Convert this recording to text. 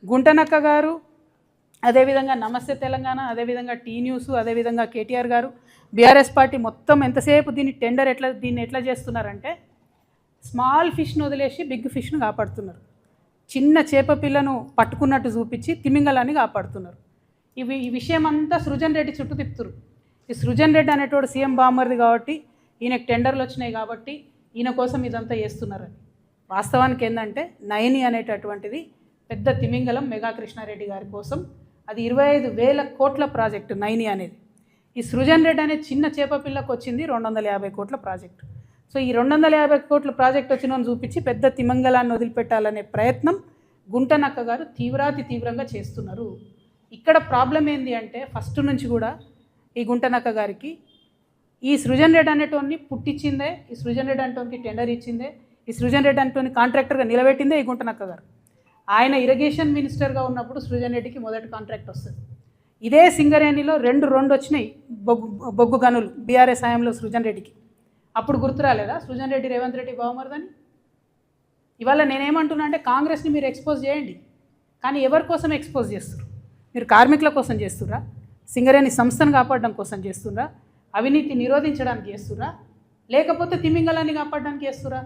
గుంటనక్క గారు, అదేవిధంగా నమస్తే తెలంగాణ, అదేవిధంగా టీ న్యూస్, అదేవిధంగా కేటీఆర్ గారు, బీఆర్ఎస్ పార్టీ మొత్తం ఎంతసేపు దీన్ని ఎట్లా చేస్తున్నారంటే స్మాల్ ఫిష్ను వదిలేసి బిగ్ ఫిష్ను కాపాడుతున్నారు. చిన్న చేప పిల్లను పట్టుకున్నట్టు చూపించి తిమింగలాన్ని కాపాడుతున్నారు. ఈ విషయం అంతా సృజన్ రెడ్డి చుట్టూ తిప్పుతురు. ఈ సృజన్ రెడ్డి అనేటోడు సీఎం బామ్మర్ది కాబట్టి, ఈయనకు టెండర్లు వచ్చినాయి కాబట్టి ఈయన కోసం ఇదంతా చేస్తున్నారని. వాస్తవానికి ఏంటంటే నయని అనేటటువంటిది పెద్ద తిమింగలం మెగా కృష్ణారెడ్డి గారి కోసం. అది 25,000 కోట్ల ప్రాజెక్టు నయని అనేది. ఈ సృజన్ రెడ్డి అనే చిన్న చేప పిల్లకు వచ్చింది 250 కోట్ల ప్రాజెక్టు. సో ఈ 250 కోట్ల ప్రాజెక్ట్ వచ్చిన చూపించి పెద్ద తిమింగలాన్ని వదిలిపెట్టాలనే ప్రయత్నం గుంటనక్క గారు తీవ్రంగా చేస్తున్నారు. ఇక్కడ ప్రాబ్లం ఏంది అంటే ఫస్ట్ నుంచి కూడా ఈ గుంటనక్క గారికి ఈ సృజన్ రెడ్డి అనేటోని పుట్టించిందే, ఈ సృజన్ రెడ్డి అనేటోనికి టెండర్ ఇచ్చిందే, ఈ సృజన్ రెడ్డి అనేటోని కాంట్రాక్టర్గా నిలబెట్టిందే ఈ గుంటనక్క గారు. ఆయన ఇరిగేషన్ మినిస్టర్గా ఉన్నప్పుడు సృజన్ రెడ్డికి మొదటి కాంట్రాక్ట్ వస్తుంది. ఇదే సింగరేణిలో రెండు వచ్చినాయి బొగ్గు గనులు బీఆర్ఎస్ హయాంలో సృజన్ రెడ్డికి. అప్పుడు గుర్తు రాలేదా సృజన్ రెడ్డి రేవంత్ రెడ్డి బావమరదని? ఇవాళ నేనేమంటున్నా అంటే కాంగ్రెస్ని మీరు ఎక్స్పోజ్ చేయండి, కానీ ఎవరి కోసం ఎక్స్పోజ్ చేస్తారు? మీరు కార్మికుల కోసం చేస్తుర్రా? సింగరేణి సంస్థను కాపాడడం కోసం చేస్తుర్రా? అవినీతి నిరోధించడానికి చేస్తుర్రా? లేకపోతే తిమింగలాన్ని కాపాడడానికి చేస్తుర్రా?